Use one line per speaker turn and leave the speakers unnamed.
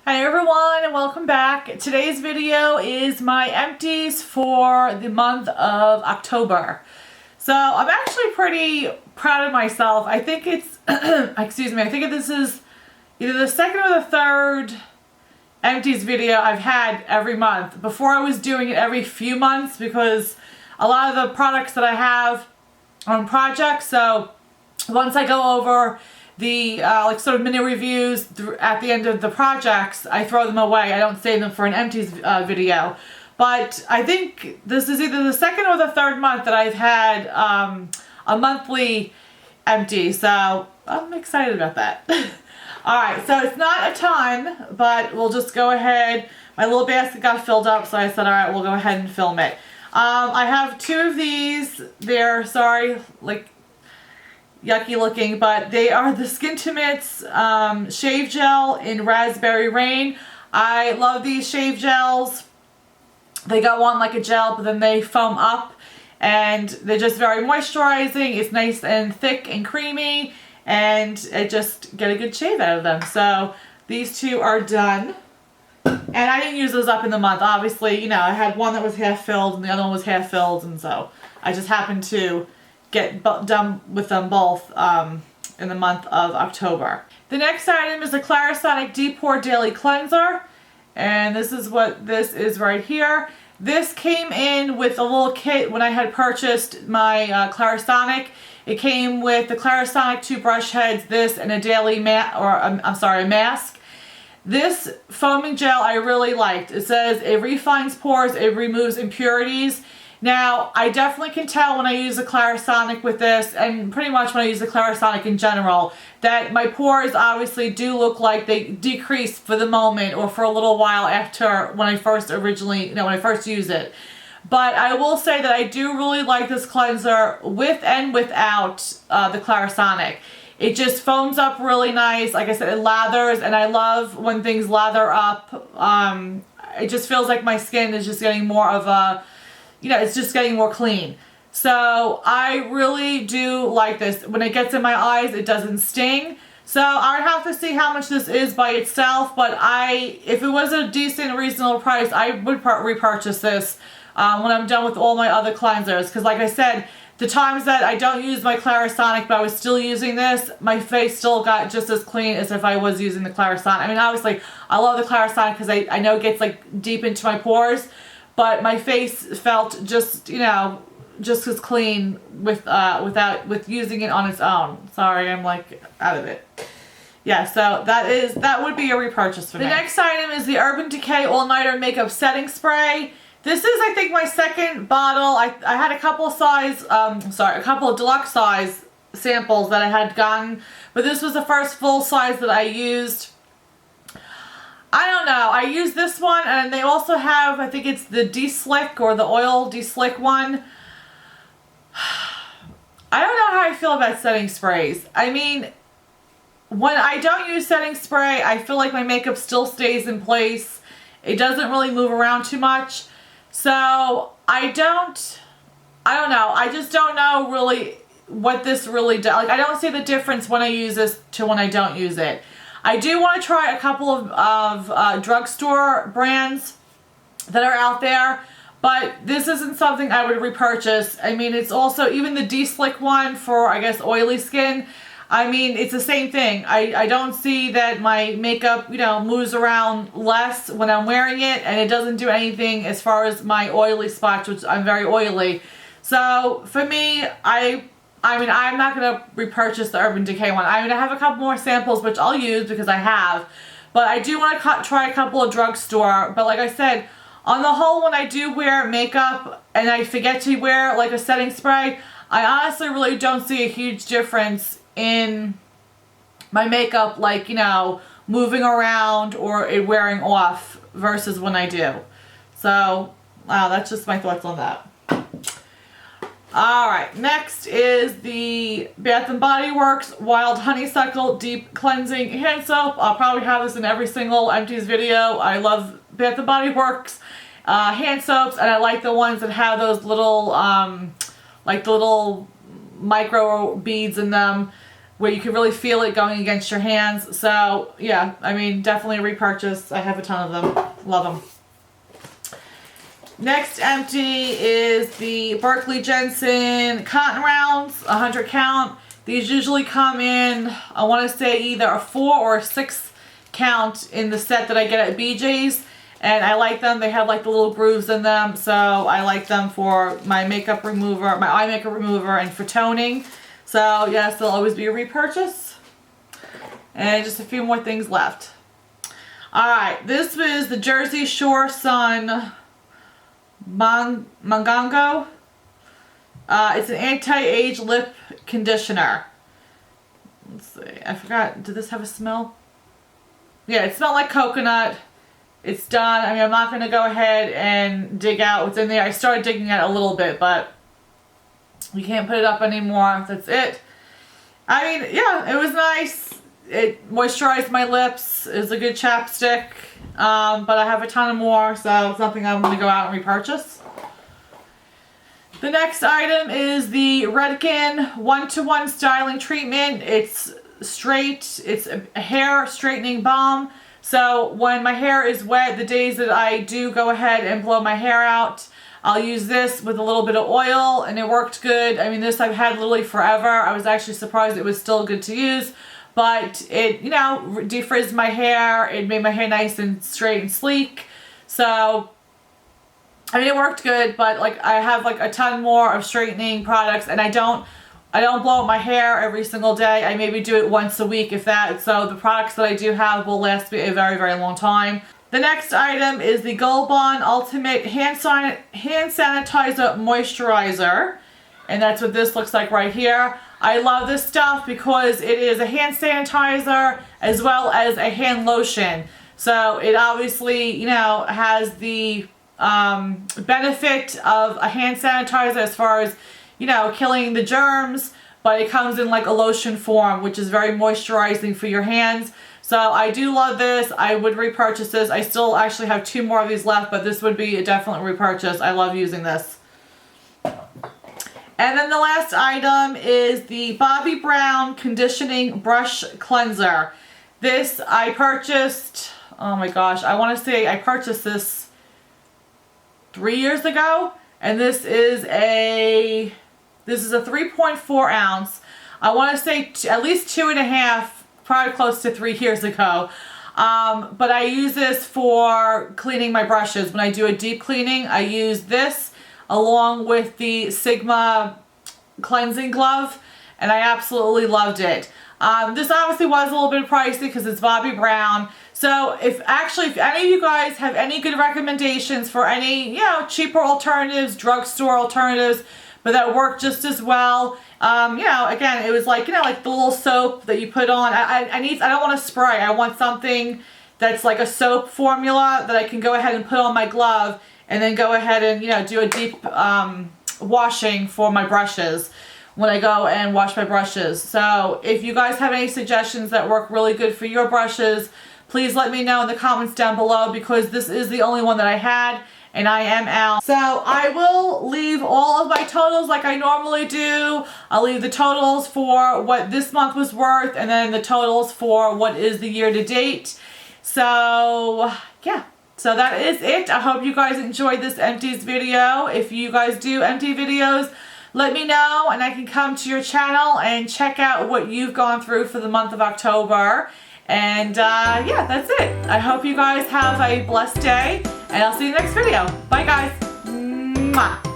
Hi everyone and welcome back. Today's video is my empties for the month of October. So I'm actually pretty proud of myself. I think it's, excuse me, I think this is either the second or the third empties video I've had every month. Before I was doing it every few months because a lot of the products that I have on projects, so once I go over the like sort of mini reviews at the end of the projects, I throw them away. I don't save them for an empties video. But I think this is either the second or the third month that I've had a monthly empty, so I'm excited about that. Alright, so it's not a ton, but we'll just go ahead. My little basket got filled up, so I said, alright, we'll go ahead and film it. I have two of these. They're, sorry, like, yucky looking, but they are the Skintimates shave gel in Raspberry Rain. I love these shave gels. They go on like a gel, but then they foam up, and they're just very moisturizing. It's nice and thick and creamy, and it just get a good shave out of them. So these two are done. And I didn't use those up in the month. Obviously, you know, I had one that was half filled and the other one was half filled, and so I just happened to get done with them both in the month of October. The next item is the Clarisonic Deep Pore Daily Cleanser, and this is what this is right here. This came in with a little kit when I had purchased my Clarisonic. It came with the Clarisonic 2 brush heads, this, and a daily a mask. This foaming gel I really liked. It says it refines pores, it removes impurities. Now, I definitely can tell when I use the Clarisonic with this, and pretty much when I use the Clarisonic in general, that my pores obviously do look like they decrease for the moment or for a little while after when I first when I first use it. But I will say that I do really like this cleanser with and without the Clarisonic. It just foams up really nice. Like I said, it lathers, and I love when things lather up. It just feels like my skin is just getting more of a, you know, it's just getting more clean. So I really do like this. When it gets in my eyes, it doesn't sting. So I would have to see how much this is by itself, but if it was a decent, reasonable price, I would repurchase this when I'm done with all my other cleansers. Because like I said, the times that I don't use my Clarisonic, but I was still using this, my face still got just as clean as if I was using the Clarisonic. I mean, obviously, I love the Clarisonic because I know it gets like deep into my pores, but my face felt just, you know, just as clean with using it on its own. Sorry, I'm like out of it. Yeah, so that would be a repurchase for me. The next item is the Urban Decay All Nighter Makeup Setting Spray. This is, I think, my second bottle. I had a couple of deluxe size samples that I had gotten, but this was the first full size that I used. I don't know. I used this one, and they also have, I think it's the De-Slick or the Oil De-Slick one. I don't know how I feel about setting sprays. I mean, when I don't use setting spray, I feel like my makeup still stays in place. It doesn't really move around too much. So I don't know. I just don't know really what this really does. Like, I don't see the difference when I use this to when I don't use it. I do want to try a couple of drugstore brands that are out there, but this isn't something I would repurchase. I mean, it's also, even the De-Slick one for, I guess, oily skin, I mean, it's the same thing. I don't see that my makeup, you know, moves around less when I'm wearing it, and it doesn't do anything as far as my oily spots, which I'm very oily. So for me, I mean, I'm not going to repurchase the Urban Decay one. I mean, I have a couple more samples, which I'll use because I have, but I do want to try a couple of drugstore. But like I said, on the whole, when I do wear makeup and I forget to wear like a setting spray, I honestly really don't see a huge difference in my makeup, like, you know, moving around or it wearing off versus when I do. So, wow, that's just my thoughts on that. Alright, next is the Bath & Body Works Wild Honeysuckle Deep Cleansing Hand Soap. I'll probably have this in every single empties video. I love Bath & Body Works hand soaps, and I like the ones that have those little, like the little micro beads in them. where you can really feel it going against your hands. So yeah, I mean, definitely a repurchase. I have a ton of them. Love them. Next empty is the Berkeley Jensen cotton rounds, 100 count. These usually come in, I want to say either a 4 or a 6 count in the set that I get at BJ's. And I like them. They have like the little grooves in them. So I like them for my makeup remover, my eye makeup remover, and for toning. So yes, they'll always be a repurchase. And just a few more things left. Alright, this was the Jersey Shore Sun Mangongo. It's an anti-age lip conditioner. Let's see, I forgot, did this have a smell? Yeah, it smelled like coconut. It's done. I mean, I'm not going to go ahead and dig out what's in there. I started digging out a little bit, but you can't put it up anymore. That's it. I mean, yeah, it was nice. It moisturized my lips. It was a good chapstick. But I have a ton of more, so it's nothing I'm going to go out and repurchase. The next item is the Redken 1-to-1 styling treatment. It's straight. It's a hair straightening balm. So when my hair is wet, the days that I do go ahead and blow my hair out, I'll use this with a little bit of oil, and it worked good. I mean, this I've had literally forever. I was actually surprised it was still good to use, but it, you know, defrizzed my hair. It made my hair nice and straight and sleek. So, I mean, it worked good, but like I have like a ton more of straightening products, and I don't blow out my hair every single day. I maybe do it once a week, if that. So the products that I do have will last me a very, very long time. The next item is the Gold Bond Ultimate Hand Sanitizer Moisturizer. And that's what this looks like right here. I love this stuff because it is a hand sanitizer as well as a hand lotion. So it obviously, you know, has the benefit of a hand sanitizer as far as, you know, killing the germs, but it comes in like a lotion form, which is very moisturizing for your hands. So I do love this. I would repurchase this. I still actually have 2 more of these left, but this would be a definite repurchase. I love using this. And then the last item is the Bobbi Brown Conditioning Brush Cleanser. This I purchased, oh my gosh, I want to say I purchased this 3 years ago. And this is a 3.4 ounce. I want to say at least 2.5, probably close to 3 years ago. But I use this for cleaning my brushes. When I do a deep cleaning, I use this along with the Sigma cleansing glove, and I absolutely loved it. This obviously was a little bit pricey because it's Bobbi Brown. So if any of you guys have any good recommendations for any, you know, cheaper alternatives, drugstore alternatives, but that work just as well. You know, again, it was like, you know, like the little soap that you put on. I don't want to spray. I want something that's like a soap formula that I can go ahead and put on my glove and then go ahead and, you know, do a deep washing for my brushes when I go and wash my brushes. So if you guys have any suggestions that work really good for your brushes, please let me know in the comments down below, because this is the only one that I had and I am out. So I will leave all of my totals like I normally do. I'll leave the totals for what this month was worth, and then the totals for what is the year to date. So yeah, so that is it. I hope you guys enjoyed this empties video. If you guys do empty videos, let me know and I can come to your channel and check out what you've gone through for the month of October. And yeah, that's it. I hope you guys have a blessed day, and I'll see you next video. Bye guys. Mwah.